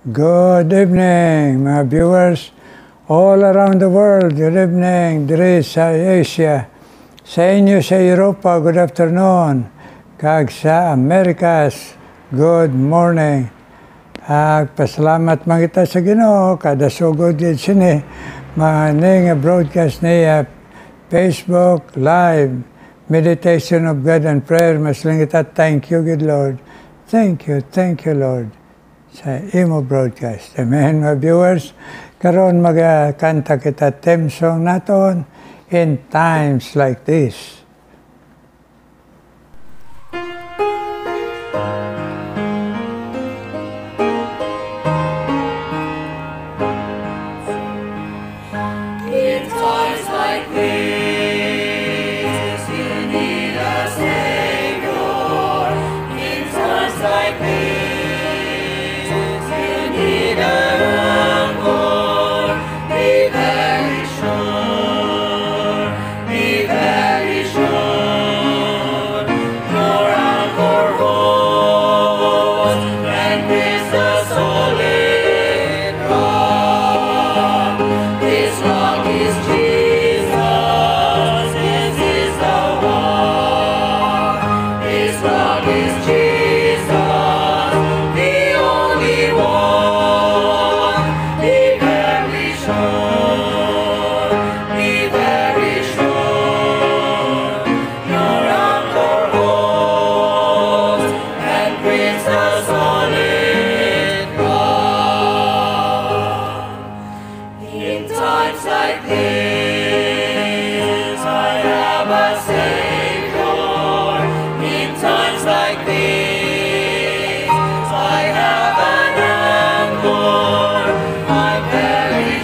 Good evening, mga viewers all around the world. Good evening, diri sa Asia. Sa inyo sa Europa, good afternoon. Kag sa Americas, good morning. Pasalamat man kita sa Ginoo kada sugod gid sini maning broadcast niya Facebook Live Meditation of God and Prayer. Masling kita, thank you, good Lord. Thank you, Lord. Sa imo broadcast. Amen, mga viewers. Karon magkanta kita theme song naton, In Times Like This. In times like this, you need a Savior. In times like this, you need a anchor. Be very sure, your anchor holds and is a solid rock. This rock is Jesus, this is the one. This rock is Jesus, the only one. Be very sure, your anchor holds and grips the solid rock. In times like this, I have a Savior. In times like this, I have an anchor. I'm very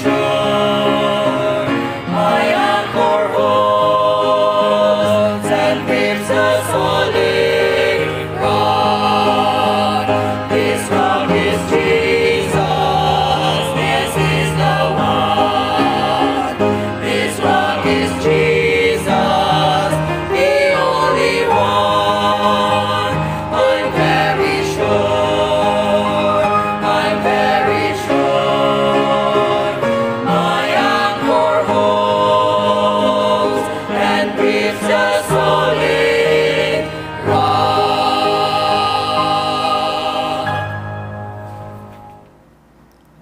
sure, my anchor holds and grips a solid rock. This rock is Jesus, this is the one. This rock is Jesus, the only one. I'm very sure, my anchor holds and grips a solid rock.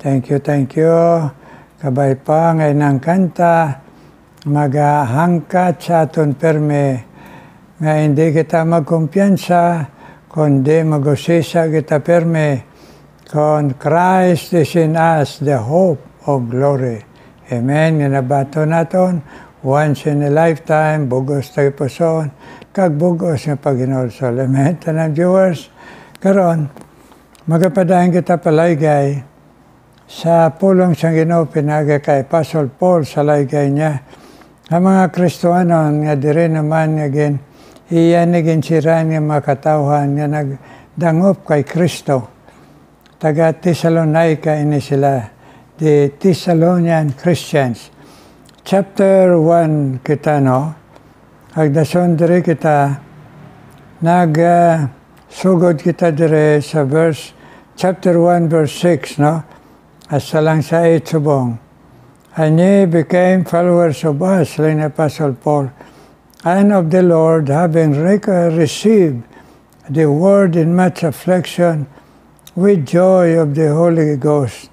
Thank you. Kabay pa ngay ng kanta, maghangkat sa aton perme, nga hindi kita magkumpiyansa, kundi magusisa kita perme, kon Christ is in us, the hope of glory. Amen. Ginabato naton, once in a lifetime, bugos tayo puson, kag bugos ng Paginoon. Amen. Tanang viewers, karon magapadahin kita palaygay, sa pulong sa Ginoo pinaga kay Apostle Paul sa laygay niya. Ang mga Kristohanon nga diri naman nga iyan nga ginsiran nga mga katawhan nga nagdangop kay Kristo. Taga Thessalonica ini sila, the Thessalonian Christians. Chapter 1 kita, no? Agdason diri kita, sugod kita diri sa chapter 1 verse 6, no? Asa lang sa 8 subong. And ye became followers of us, like the Apostle Paul, and of the Lord, having received the word in much affliction, with joy of the Holy Ghost.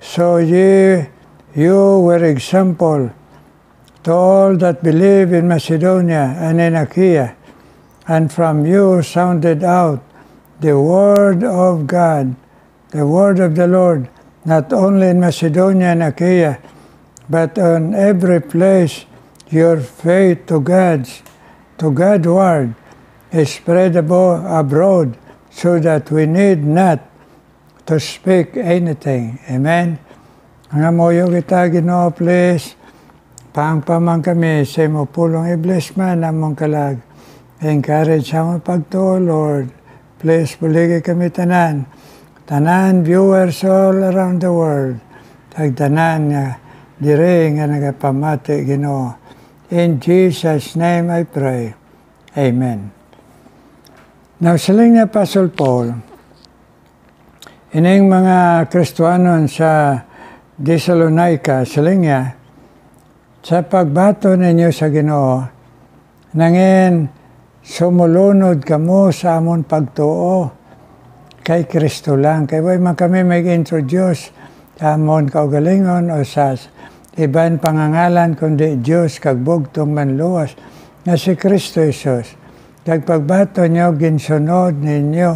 So you were example to all that believe in Macedonia and in Achaia, and from you sounded out the word of God, the word of the Lord, not only in Macedonia and Achaia, but on every place your faith to God's word is spread abroad, so that we need not to speak anything. Amen. Ang amoyo kita, Ginoo, please, pangpamang kami sa imo pulong i-bless man among kalag. Encourage ang pagtuo, Lord. Please, buligi kami tanan viewers all around the world, tagtanan nga dire nga nagapamati, Ginoo. In Jesus' name I pray. Amen. Now, siling ni Apostle Paul, ining mga Kristiyanon sa Thessalonica, siling niya, sa pagbato ninyo sa Ginoo, nangin sumulunod kamo sa amon pagtuo kay Kristo lang. Kaya way man kami mag-introduce sa amon kaugalingon o sa iban pangangalan kundi Diyos kag bugtong manluwas na si Kristo Jesus. Kag pagbato nyo, ginsunod ninyo,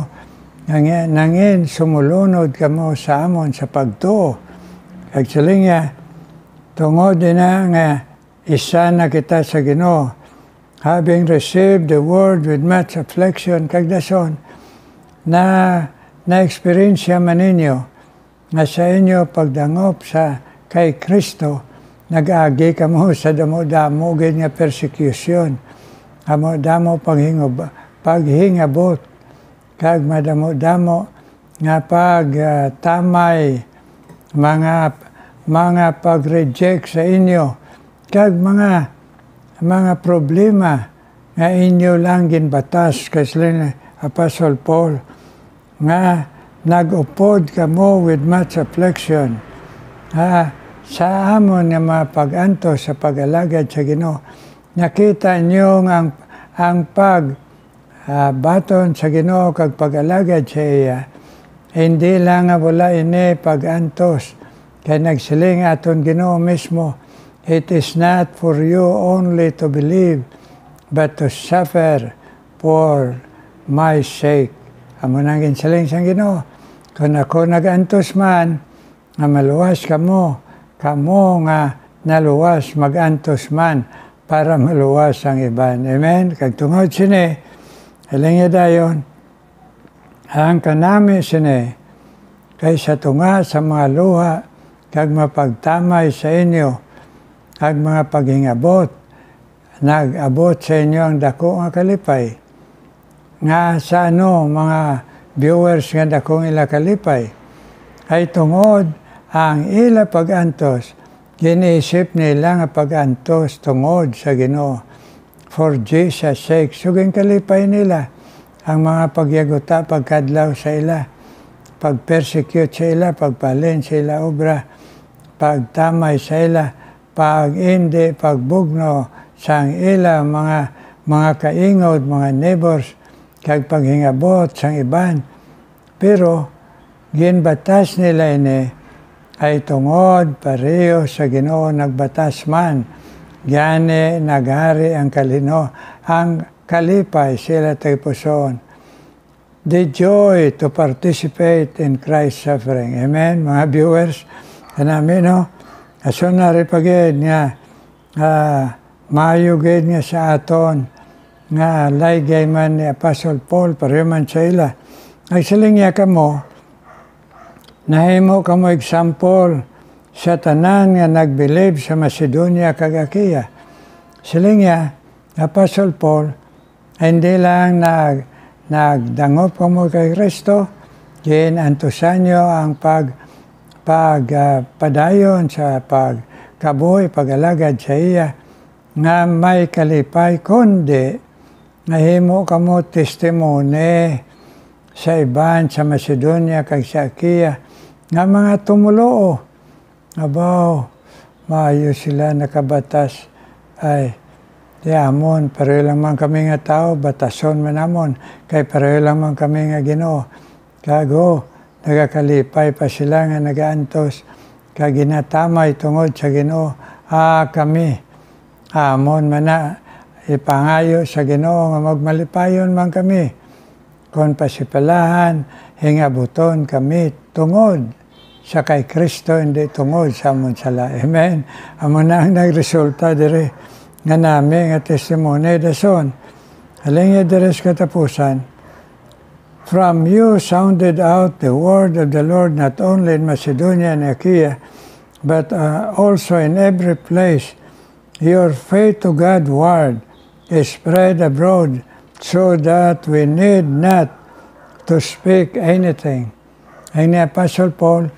nangin sumulunod kamo sa amon sa pagtuo. Kag siling niya, tungod din na nga isa na kita sa Ginoo, having received the word with much affliction, kag dason, na-experience man ninyo, nga sa inyo pagdangop sa kay Kristo, nag-agi kamo sa damo-damo nga persecution, damo paghingabot, kag madamo-damo nga pagtamay, mga pag-reject sa inyo, kag mga problema nga inyo lang ginbatas, kasi Apostle Paul, nga nag-upod kamo with much affliction, sa amon nga mga pag-anto sa pag-alagad sa Ginoo. Nakita nyo ang baton sa Ginoo kag pag-alagad sa iya, hindi lang nga wala ini pag-antos, kaya nagsiling aton Ginoo mismo, it is not for you only to believe, but to suffer for my sake. Amo nang ginsiling sa Ginoo, kung ako nag-antos man, nga maluwas kamo nga naluwas mag-antos man, para maluwas ang iban. Amen? Kag tungod sini, halingya dayon, ang kanami sini, kaysa tunga sa mga luha, kag mapagtamay sa inyo, kag mga paghingabot, nag-abot sa inyo ang dako nga kalipay. Nga sa mga viewers nga dakong ila kalipay, ay tungod ang ila pag-antos, giniisip nila nga pag-antos tungod sa Ginoo. For Jesus' sake, suging kalipay nila ang mga pagyaguta, pagkadlaw sa ila, pag-persecute sa ila, pagpalin sa ila obra, pagtamay sa ila, pag-indi, pagbugno sa ila, mga kaingod, mga neighbors, kag paghingabot sa iban. Pero, ginbatas nila ini, ay tungod pareho sa Ginoo nagbatas man, gani naghari ang kalipay sila tayo pusoon. The joy to participate in Christ's suffering. Amen, mga viewers. Kanami, no? Aso na ripagid nga, mayugid nga sa aton, nga laygay man ni Apostle Paul, pareho man sa ila. Nagsiling niya kamo, nahimo kamo example sa tanan nga nagbilib sa Macedonia kag Achaia. Siling niya, Apostle Paul, hindi lang nagdangop kamo kay Kristo, ginantusan nyo ang padayon sa pagkabuhi, pag-alagad sa iya, nga may kalipay, kundi nahimo kamo testimony sa iban sa Macedonia kag sa Achaia, nga mga tumuloo, abaw, maayo sila nakabatas, ay, amon, pareho lang man kami nga tao, batason man amon, kay pareho lang man kami nga Ginoo. Kago, nagakalipay pa sila nga nagaantos, kag ginatamay tungod sa Ginoo, kami, amon man na, ipangayo sa Ginoo nga magmalipayon man kami, kung pasipalahan, hingabuton kami tungod sa kay Kristo, hindi tungod sa amon sala. Amen. Amon na ang nagresulta dire nga nami nga testimony dason. Halingya dire sa katapusan, from you sounded out the word of the Lord not only in Macedonia and Achaia, but also in every place. Your faith to God's word is spread abroad, so that we need not to speak anything. Ay ni Apostle Paul,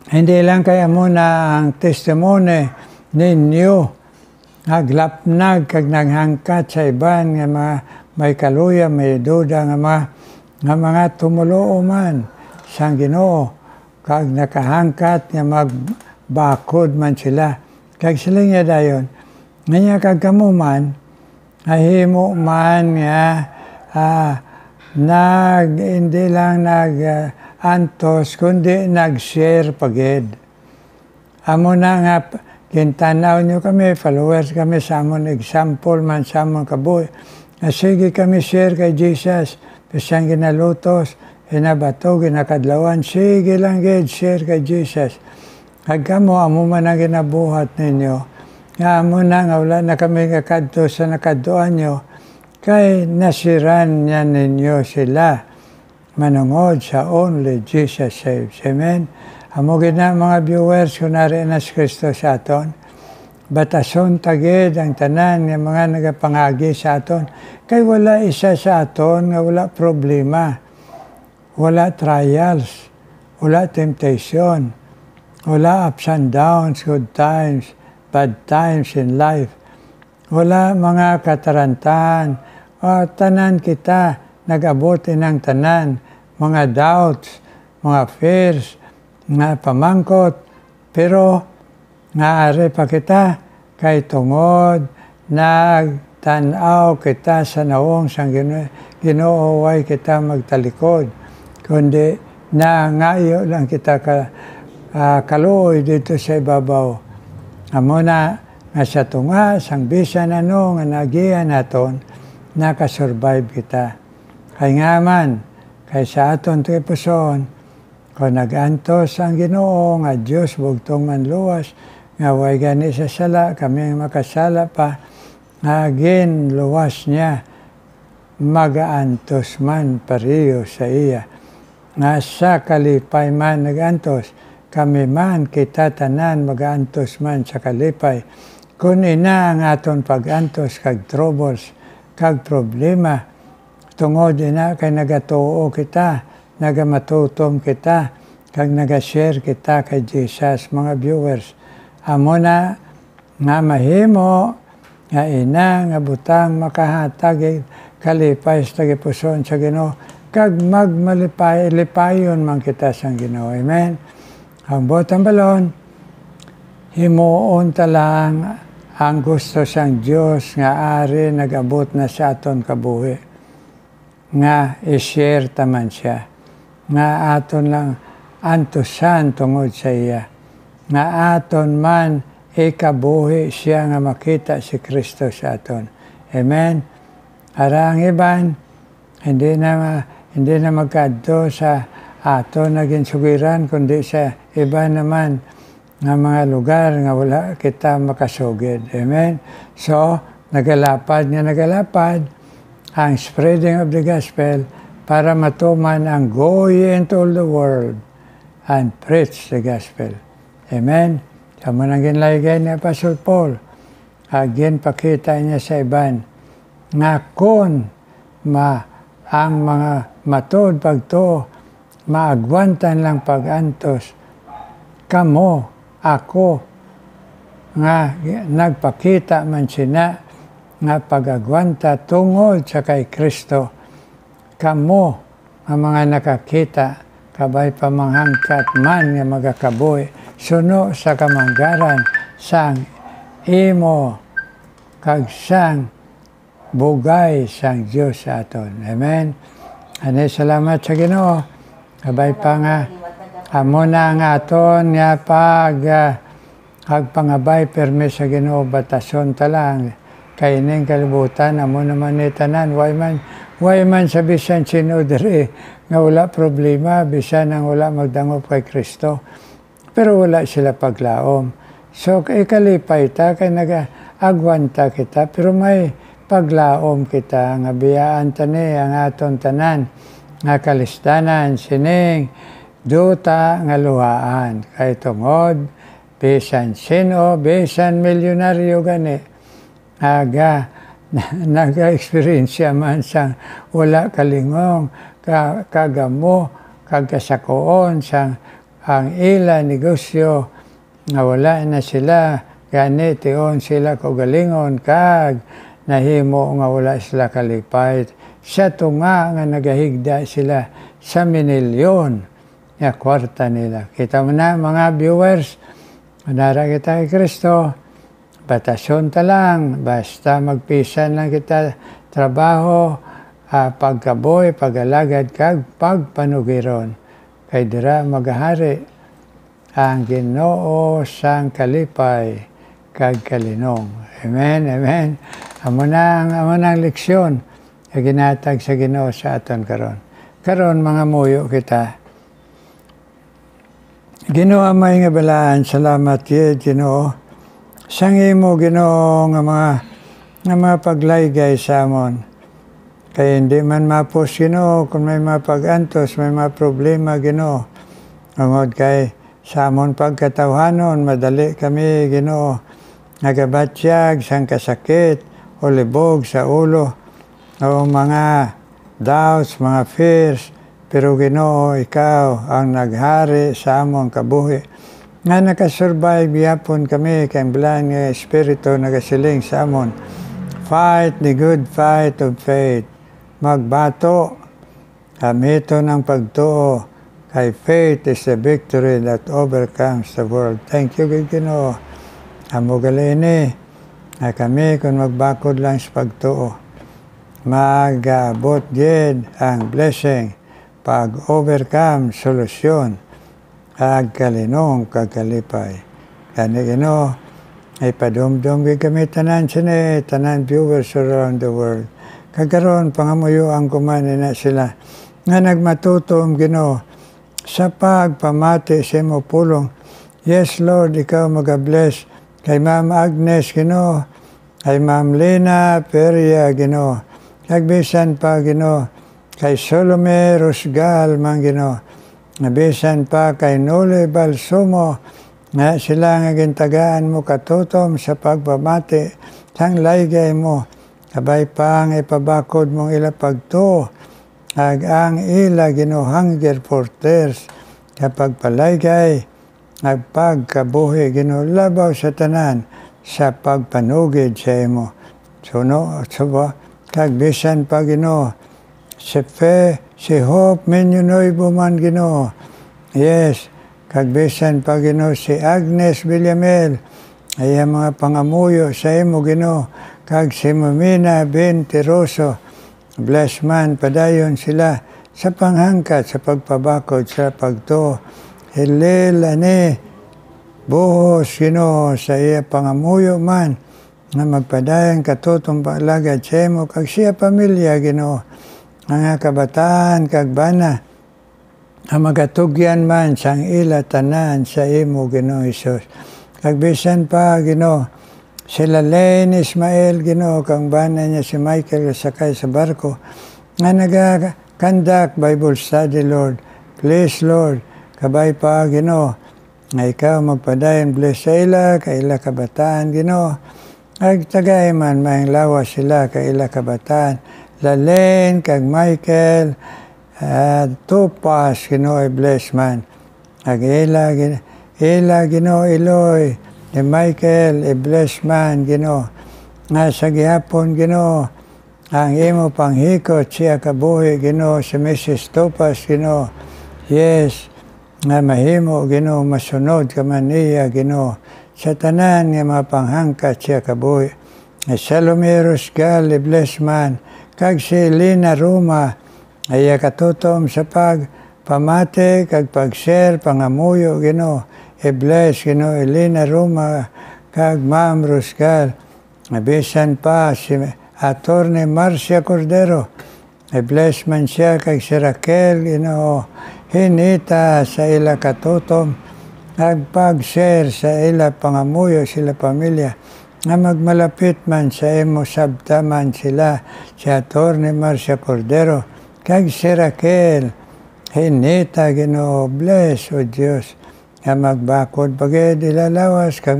hindi lang kaya muna ang testimony ninyo, naglapnag kag naghangkat sa iban nga may kaluya, may duda nga mga tumuloo man sang Ginoo kag nakahangkat nga magbakod man sila. Kag sila nga dayon, nga kag kamo man, ahimo man nga hindi lang antos, kundi nag-share pagid. Amo na nga, kintanaw nyo kami, followers kami sa amon example man sa amon kabuhi. Sige kami share kay Jesus, pisang ginalutos, inabato, ginakadlawan, sige lang gid share kay Jesus. Agkamo, amo man ang ginabuhat ninyo, nga amo na nga wala na kami kakadto sa nakaduan nyo, kay nasiran niya ninyo sila, manungod sa only Jesus saves. Amen? Amo gina mga viewers, kunari na si Kristo sa aton, batason tagid ang tanan ng mga nagapangagi sa aton. Kay wala isa sa aton nga wala problema, wala trials, wala temptation, wala ups and downs, good times, bad times in life. Wala mga katarantahan, tanan kita nag-abuti ng tanan, mga doubts, mga fears, nga pamangkot, pero ngaari pa kita kay tungod nagtanaw kita sa naong sang Ginoo way kita magtalikod, kundi nangayo lang kita kaluoy dito sa ibabaw. Amo na nga sa tunga sang bisan ano nga nagiya naton, nakasurvive kita. Kay nga man, kay sa aton tipuson, kung nag-antos ang Ginoo nga Diyos bugtong manluwas, nga way gani sa sala, kami makasala pa, nga ginluwas niya, mag-aantos man pariyo sa iya. Nga sa kalipay man nag-antos, kami man kita tanan mag-aantos man sa kalipay. Kung ina ang aton pag-antos kag troubles, kag problema, tungod ina kay nagatuo kita, nagamatutom kita, kag nagashare kita kay Jesus, mga viewers. Amo na nga mahimo, nga ina, nga butang makahatag, kalipay sa tagipuson sa Ginoo, kag magmalipay-lipayon man kita sa Ginoo. Amen? Ang botang balon, himuon talang ang gusto sang Diyos nga ari nag-abot na sa aton kabuhi. Nga i-share taman siya. Nga aton lang antusan tungod sa iya. Nga aton man ikabuhi siya nga makita si Kristo sa aton. Amen? Ara ang iban, hindi na magkadto sa aton naging sugiran, kundi sa iba naman nga mga lugar nga wala kita makasugid. Amen? So, nagalapad ang spreading of the gospel para matuman ang go ye into all the world and preach the gospel. Amen? Sa manang ginlaygay ni Apostle Paul, agin pakita niya sa iban, nga kung ang mga matod pagto, maagwantan lang pag-antos, kamo, ako, nga nagpakita man sina, nga pag-agwanta tungod sa kay Kristo, kamo, ang mga nakakita, kabay pamanghangkat man nga magakabuhi, suno sa kamanggaran, sang imo, kag sang bugay sang Diyos sa aton. Amen? Ani salamat sa Ginoo. Kabay pa nga, amo na nga aton nga pangabay permi sa Ginoo batason talang kaining kalibutan, amo naman ni tanan, way man sa bisan sino diri nga wala problema, bisan ang wala magdangop kay Kristo. Pero wala sila paglaom. So, ikalipay ta, kay nag-agwanta kita, pero may paglaom kita, nga biyaan tani ang aton tanan, nga kalistanan, sining, duta, nga luhaan. Kay tungod, bisan sino, bisan milyonaryo gani, naga-experience man sang wala kalingong, kagamo, kagasakoon, sang ang ila negosyo, nga wala na sila, gani, tion sila ko galingon, kag nahimo nga wala sila kalipay. Siya to nga nagahigda sila sa minilyon nga kwarta nila. Kita mo na mga viewers, manara kita kay Kristo, batasyon ta lang, basta magpisan lang kita trabaho, pagkaboy, pagalagad kag pagpanugiron. Kay dira magahari ang Ginoo sang kalipay kag kalinong. Amen, amen. Amo nang leksyon nga ginatag sa Ginoo sa aton karon. Karon mga muyo kita. Ginoo amay nga balaan, salamat yet Ginoo. Sang imo Ginoo nga mga paglaygay sa amon. Kaya hindi man mapos Ginoo kung may mapag-antos, may mga problema Ginoo. Angod kay sa amon pagkatawhanon, madali kami Ginoo. Nagabatsyag sang kasakit o libog sa ulo o mga doubts, mga fears. Pero Ginoo, ikaw ang naghari sa among kabuhi. Nga nakasurvive yapon kami kay bilang nga espiritu nagasiling sa amon. Fight the good fight of faith. Magbato, gamito ng pagtuo, kay faith is the victory that overcomes the world. Thank you, Ginoo. Amo galini, na kami kung magbakod lang sa pagtuo, mag-abot din ang blessing, pag-overcome, solusyon, ag kalinong, kagalipay. Kani Ginoo, ay padumdum kami tanan sini, tanan viewers around the world. Kagaron, pangamuyo ang kumani na sila, nga nagmatutom Ginoo, sa pagpamati sa imo pulong. Yes, Lord, ikaw mag-bless kay Ma'am Agnes Ginoo, kay Ma'am Lina Peria Ginoo, nagbisan pa Ginoo, kay Solome Rusgal man Ginoo, nabisan pa kay Nole Balsumo, na sila nga gintagaan mo katutom sa pagpamati, sang laygay mo, kabay pa ang ipabakod mong ila pagtuo, ag ang ila Ginoo hunger for thirst, kapag palaygay, nagpagkabuhi Ginoo labaw sa tanan sa pagpanugid sa imo. Suno, suba, kagbisan pa Ginoo, si Hope Menyunoy Buman Ginoo. Yes, kagbisan pa Ginoo si Agnes Villamel, ay mga pangamuyo sa imo Ginoo, kag si Mamina Bentiroso. Bless man, padayon sila sa panghangkat, sa pagpabakod, sa pagtuo. Hilil ani buhos Ginoo sa iya pangamuyo man na magpadayon katutong palagad sa imo kag siya pamilya Ginoo, nga kabataan kag bana na magatugyan man sang ila tanan sa imo Ginoo Hesus. Kag bisan pa Ginoo sila Lane Ismael Ginoo kang bana niya si Michael sakay sa barko nga nagakandak Bible study Lord. Please Lord, kabay pa Ginoo, nga ikaw magpadayon bless sa ila, kaila kabataan Ginoo, ag tagay man maing lawas sila kaila kabataan, Lalen, kag Michael, Tupas Ginoo bless man, ag ila Ginoo Iloy, ni Michael bless man Ginoo, nga sa gihapon Ginoo, ang imo panghikot siya kabuhi Ginoo si Mrs. Tupas Ginoo. Yes, nga mahimo Ginoo masunod ka man niya Ginoo sa tanan nga mapanghangkat siya kabuhi. Salome Rusgal bless man, kag si Lina Roma ay katutom sa pagpamati kag pag-share pangamuyo Ginoo. Bless Ginoo Lina Roma kag Ma'am Rusgal. Nabisan pa si Attorney Marcia Cordero. Bless man siya kag si Raquel Ginoo hinita sa ila katutom, nagpag-share sa ila pangamuyo sila pamilya, nga magmalapit man sa imo sabtaman sila si Attorney Marcia Cordero, kag si Raquel, hinita Ginoo, bless o Diyos, nga magbakod pagid ilalawas, kag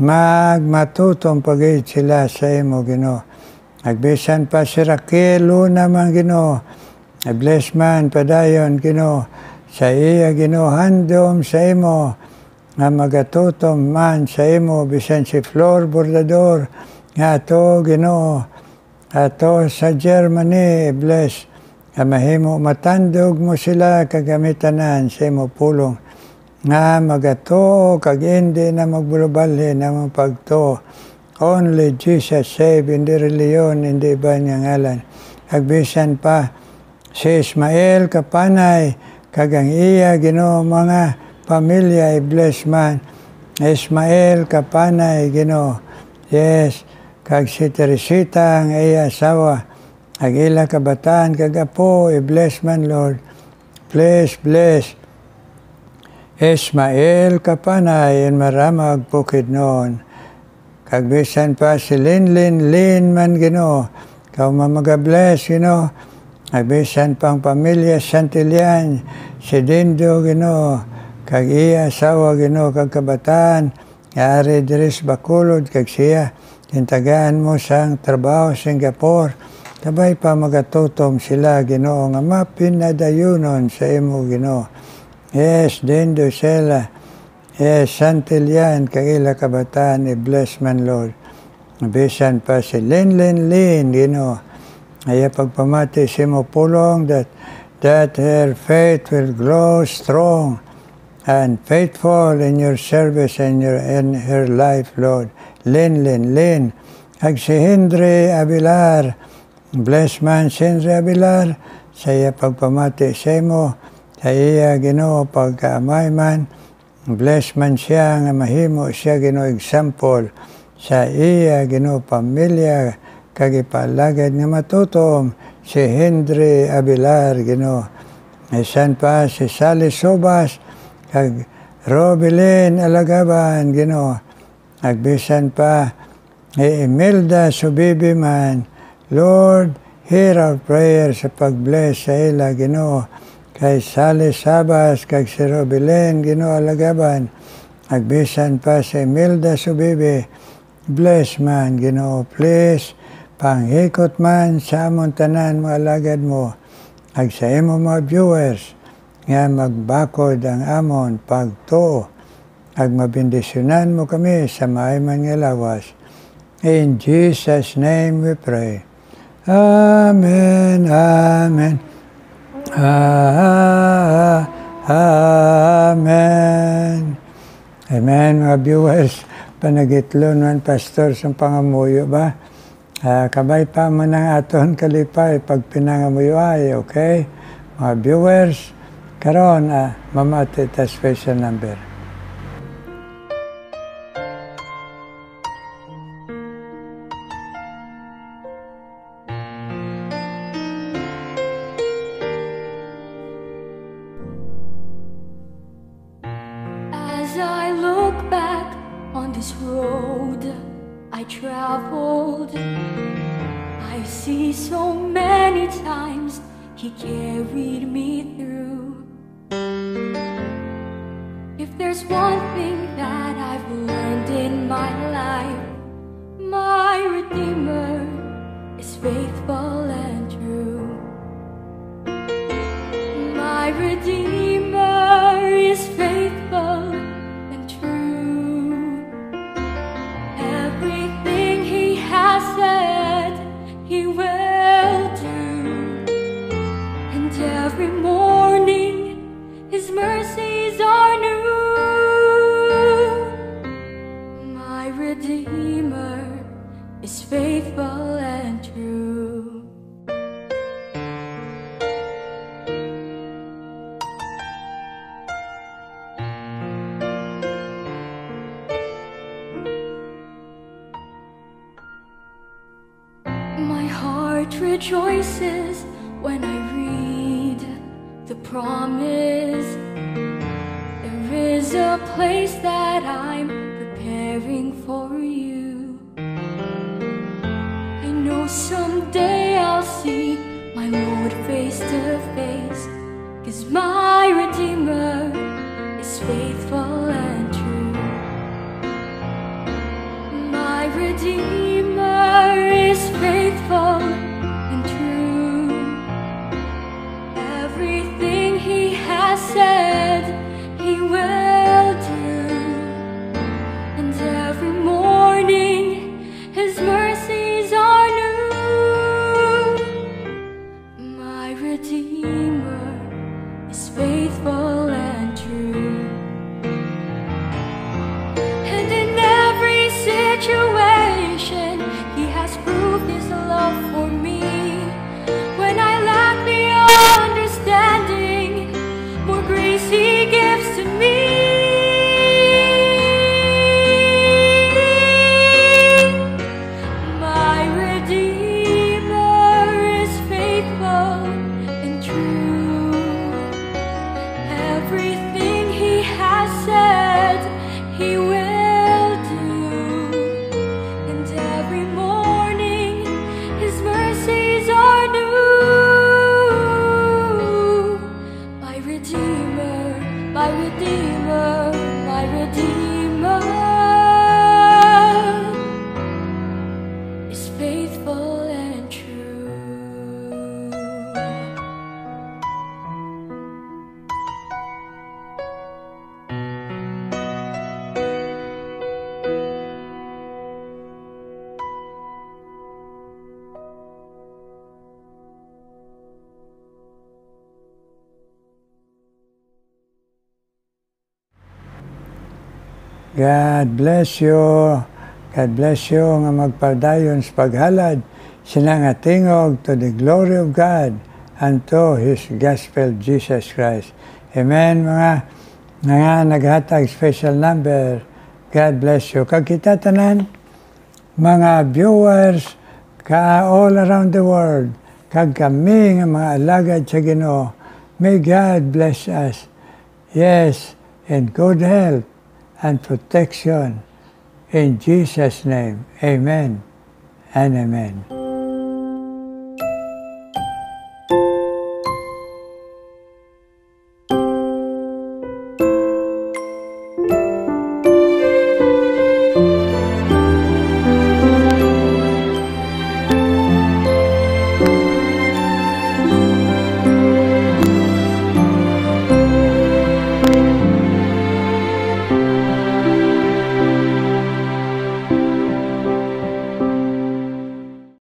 magmatutom pagid sila sa imo Ginoo. Nagbisan pa si Raquel, Luna man Ginoo, bless man padayon Ginoo sa iya Ginoo handom sa imo nga magatutom man sa imo bisan si Flor Bordador nga ato Ginoo ato sa Germany bless nga mahimo matandog mo sila kagamitanan sa imo pulong nga magato kag hindi na magbulubali na mapagto. Only Jesus save, hindi reliyon, hindi iba nga ngalan. Agbisan pa si Ismael kapanay kag ang iya Ginoo mga pamilya i-bless man. Ismael kapanay Ginoo. Yes, kag si Teresita ang iya asawa. Ag ila kabataan kag apo i-bless man Lord. Bless, bless. Ismael kapanay in maramag bukid noon. Kag bisan pa si Lin man Ginoo. Kau mamaga-bless Ginoo. Kag bisan pang pamilya Santillan, si Dindo Ginoo. Kag iya asawa Ginoo kag kabataan. Ari diris Bacolod kag siya. Tintagaan mo sang trabaho Singapore. Kabay pa magatutom sila Ginoo nga mapinadayunon sa imo Ginoo. Yes, Dindo sila. Yes, Santillan kag ila kabataan i-bless man Lord. Bisan pa si Lin Ginoo. Ay pagpamati sa imo pulong that her faith will grow strong and faithful in your service and in her life, Lord. Lin. Ag si Henry Abilar, bless man si Henry Abilar, sa iya pagpamati sa imo, sa iya Ginoo pagkaamay man, bless man siya nga mahimo siya Ginoo example, sa iya Ginoo pamilya, kag ipalagad nga matutom, si Henry Abilar Ginoo. Isan pa si Sally Sobas, kag Robilin Alagaban Ginoo. Agbisan pa Imelda Subibi man. Lord, hear our prayer sa pag-bless sa ila Ginoo. Kay Sally Sabas kag si Robilin Ginoo Alagaban. Agbisan pa si Imelda Subibi. Bless man Ginoo, please. Panghikot man sa amon tanan mga alagad mo. Ag sa imo mga viewers nga magbakod ang amon pagtuo. Ag mabindisyonan mo kami sa maayman nga lawas. In Jesus' name we pray. Amen, amen. Amen. Amen, mga viewers. Panagitlon man, pastor, sa pangamuyo ba? Kabay pa man ang aton kalipay pag pinangamuyo ay, okay? Mga viewers, karon mamati ta special number. As I look back on this road I traveled, I see so many times He carried me through. If there's one thing that I've learned in my life, my Redeemer is faithful and true. My Redeemer is faithful and true. Everything He has said He will do. And every morning His mercies are new. My Redeemer is faithful and true. My heart rejoices when I read the promise. There is a place that I'm preparing for you. I know someday I'll see my Lord face to face, 'cause my Redeemer is faithful and true. My Redeemer is faithful and true. Everything He has said He will do. And every morning His mercy Redeemer is faithful and true. And in every situation, He has proved His love for me. When I lack the understanding, more grace He gives to me. My Redeemer is faithful and true. Everything He has said, He will do. And every morning His mercies are new. My Redeemer, my Redeemer, my Redeemer is faithful and true. God bless you. God bless you nga magpadayon sa paghalad sinang tingog to the glory of God and to His gospel, Jesus Christ. Amen, mga naghatag special number. God bless you. Kag kita tanan, mga viewers ka all around the world, kag kami nga mga alagad sa Ginoo, may God bless us. Yes, in good health and protection. In Jesus' name, amen and amen.